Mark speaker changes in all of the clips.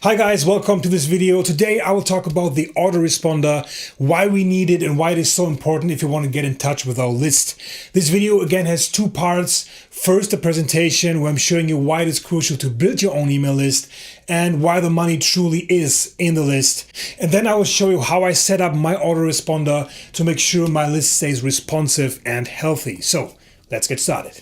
Speaker 1: Hi guys, welcome to this video. Today I will talk about the autoresponder, why we need it and why it is so important if you want to get in touch with our list. This video again has two parts. First, a presentation where I'm showing you why it is crucial to build your own email list and why the money truly is in the list. And then I will show you how I set up my autoresponder to make sure my list stays responsive and healthy. So let's get started.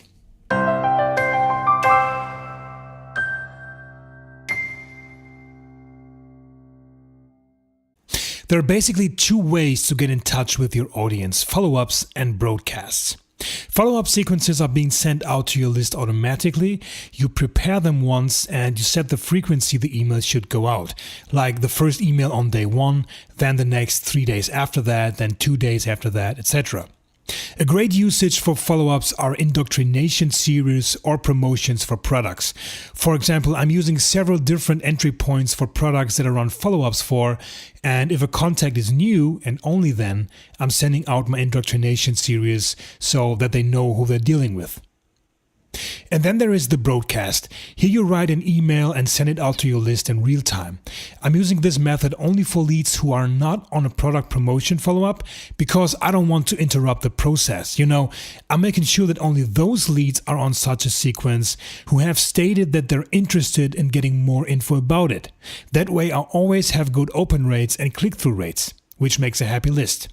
Speaker 1: There are basically two ways to get in touch with your audience: follow-ups and broadcasts. Follow-up sequences are being sent out to your list automatically. You prepare them once and you set the frequency the emails should go out. Like the first email on day 1, then the next 3 days after that, then 2 days after that, etc. A great usage for follow-ups are indoctrination series or promotions for products. For example, I'm using several different entry points for products that I run follow-ups for, and if a contact is new, and only then, I'm sending out my indoctrination series so that they know who they're dealing with. And then there is the broadcast. Here you write an email and send it out to your list in real time. I'm using this method only for leads who are not on a product promotion follow-up because I don't want to interrupt the process. I'm making sure that only those leads are on such a sequence who have stated that they're interested in getting more info about it. That way I always have good open rates and click-through rates, which makes a happy list.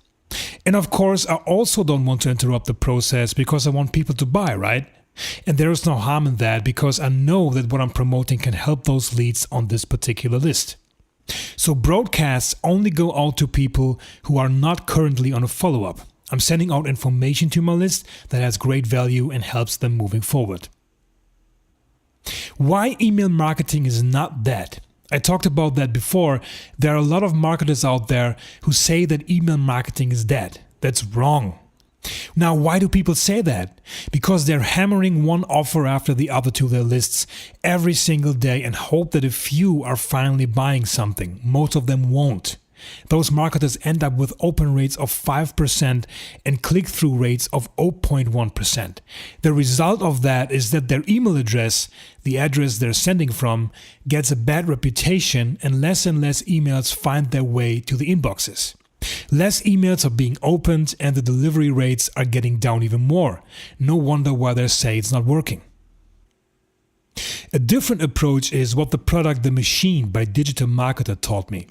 Speaker 1: And of course, I also don't want to interrupt the process because I want people to buy, right? And there is no harm in that because I know that what I'm promoting can help those leads on this particular list. So broadcasts only go out to people who are not currently on a follow-up. I'm sending out information to my list that has great value and helps them moving forward. Why email marketing is not dead? I talked about that before. There are a lot of marketers out there who say that email marketing is dead. That's wrong. Now, why do people say that? Because they're hammering one offer after the other to their lists every single day and hope that a few are finally buying something. Most of them won't. Those marketers end up with open rates of 5% and click-through rates of 0.1%. The result of that is that their email address, the address they're sending from, gets a bad reputation and less emails find their way to the inboxes. Less emails are being opened and the delivery rates are getting down even more. No wonder why they say it's not working. A different approach is what the product The Machine by Digital Marketer taught me.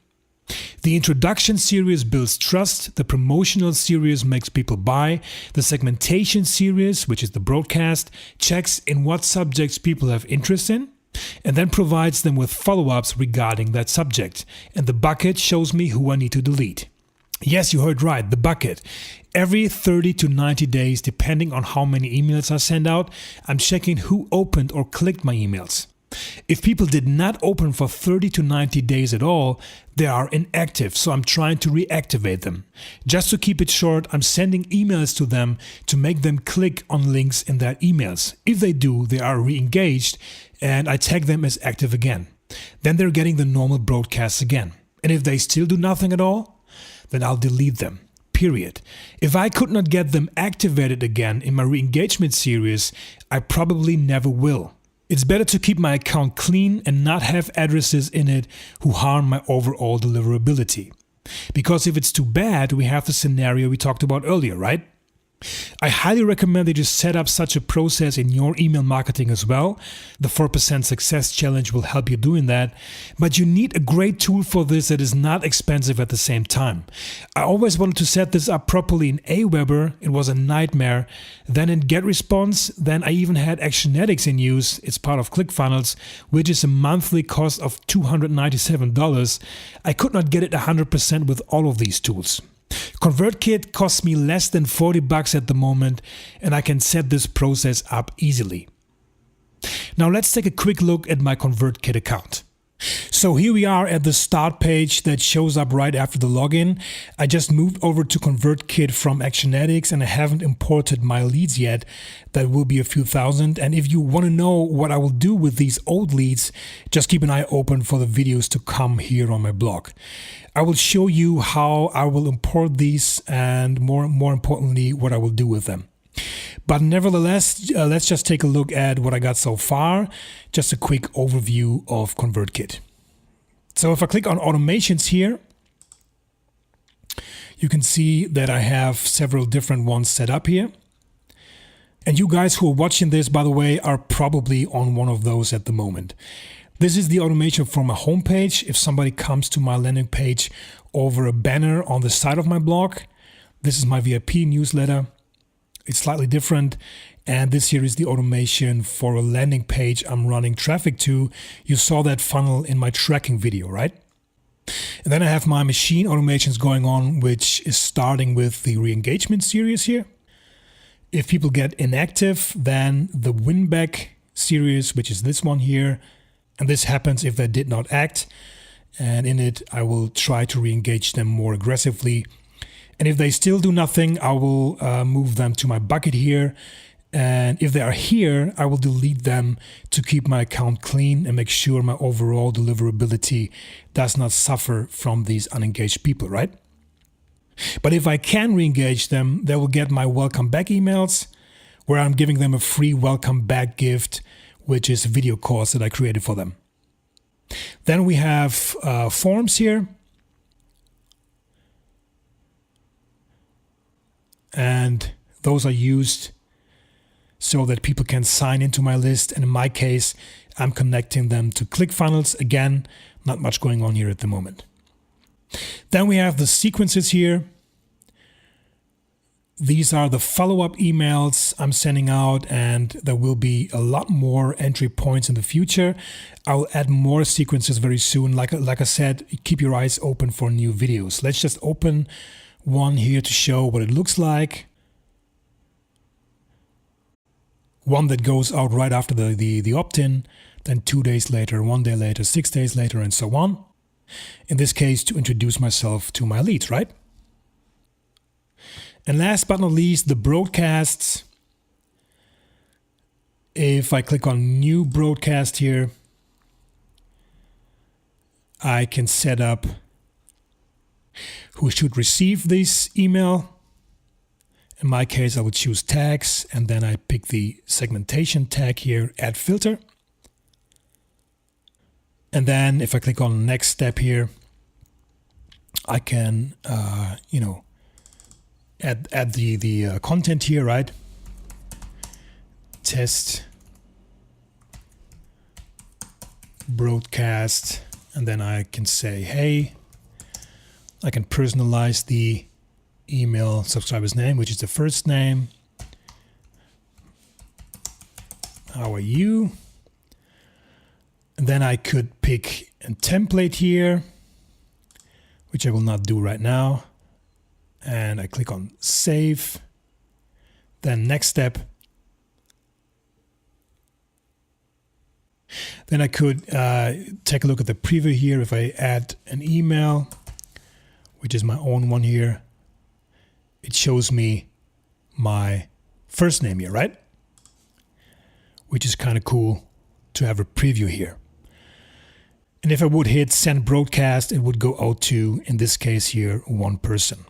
Speaker 1: The introduction series builds trust, the promotional series makes people buy, the segmentation series, which is the broadcast, checks in what subjects people have interest in, and then provides them with follow-ups regarding that subject. And the bucket shows me who I need to delete. Yes, you heard right, the bucket. Every 30 to 90 days, depending on how many emails I send out, I'm checking who opened or clicked my emails. If people did not open for 30 to 90 days at all, they are inactive, so I'm trying to reactivate them. Just to keep it short, I'm sending emails to them to make them click on links in their emails. If they do, they are re-engaged and I tag them as active again. Then they're getting the normal broadcasts again. And if they still do nothing at all, then I'll delete them, period. If I could not get them activated again in my re-engagement series, I probably never will. It's better to keep my account clean and not have addresses in it who harm my overall deliverability. Because if it's too bad, we have the scenario we talked about earlier, right? I highly recommend that you set up such a process in your email marketing as well. The 4% Success Challenge will help you doing that. But you need a great tool for this that is not expensive at the same time. I always wanted to set this up properly in Aweber. It was a nightmare. Then in GetResponse, then I even had Actionetics in use. It's part of ClickFunnels, which is a monthly cost of $297. I could not get it 100% with all of these tools. ConvertKit costs me less than $40 at the moment, and I can set this process up easily. Now let's take a quick look at my ConvertKit account. So here we are at the start page that shows up right after the login. I just moved over to ConvertKit from Actionetics and I haven't imported my leads yet. That will be a few thousand. And if you want to know what I will do with these old leads, just keep an eye open for the videos to come here on my blog. I will show you how I will import these and more importantly, what I will do with them. But nevertheless, let's just take a look at what I got so far. Just a quick overview of ConvertKit. So if I click on automations here, you can see that I have several different ones set up here. And you guys who are watching this, by the way, are probably on one of those at the moment. This is the automation from my homepage. If somebody comes to my landing page over a banner on the side of my blog, this is my VIP newsletter. It's slightly different. And this here is the automation for a landing page I'm running traffic to. You saw that funnel in my tracking video, right? And then I have my machine automations going on, which is starting with the re-engagement series here. If people get inactive, then the win back series, which is this one here. And this happens if they did not act. And in it, I will try to re-engage them more aggressively. And if they still do nothing, I will move them to my bucket here. And if they are here, I will delete them to keep my account clean and make sure my overall deliverability does not suffer from these unengaged people, right? But if I can re-engage them, they will get my welcome back emails where I'm giving them a free welcome back gift, which is a video course that I created for them. Then we have forms here. And those are used so that people can sign into my list. And in my case, I'm connecting them to ClickFunnels. Again, not much going on here at the moment. Then we have the sequences here. These are the follow-up emails I'm sending out, and there will be a lot more entry points in the future. I'll add more sequences very soon. Like I said, keep your eyes open for new videos. Let's just open one here to show what it looks like. One that goes out right after the opt-in, then 2 days later, 1 day later, 6 days later, and so on. In this case, to introduce myself to my leads, right? And last but not least, the broadcasts. If I click on new broadcast here, I can set up who should receive this email. In my case, I would choose tags, and then I pick the segmentation tag here, add filter. And then if I click on next step here, I can, add the content here, right? Test broadcast, and then I can say, hey, I can personalize the email subscriber's name, which is the first name. How are you? And then I could pick a template here, which I will not do right now. And I click on save. Then next step. Then I could take a look at the preview here. If I add an email, which is my own one here, it shows me my first name here, right? Which is kind of cool to have a preview here. And if I would hit send broadcast, it would go out to, in this case here, one person.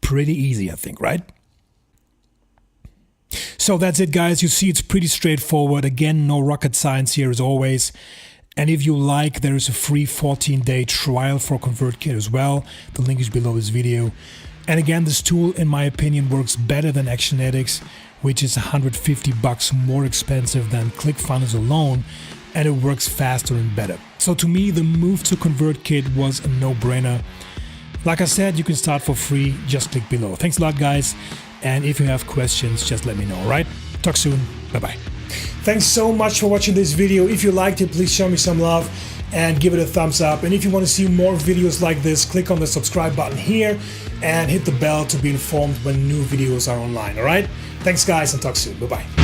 Speaker 1: Pretty easy, I think, right? So that's it, guys. You see, it's pretty straightforward. Again, no rocket science here as always. And if you like, there is a free 14-day trial for ConvertKit as well. The link is below this video. And again, this tool, in my opinion, works better than Actionetics, which is $150 more expensive than ClickFunnels alone, and it works faster and better. So to me, the move to ConvertKit was a no-brainer. Like I said, you can start for free. Just click below. Thanks a lot, guys. And if you have questions, just let me know, all right? Talk soon. Bye-bye. Thanks so much for watching this video. If you liked it, please show me some love and give it a thumbs up. And if you want to see more videos like this, click on the subscribe button here and hit the bell to be informed when new videos are online, all right? Thanks, guys, and talk soon. Bye-bye.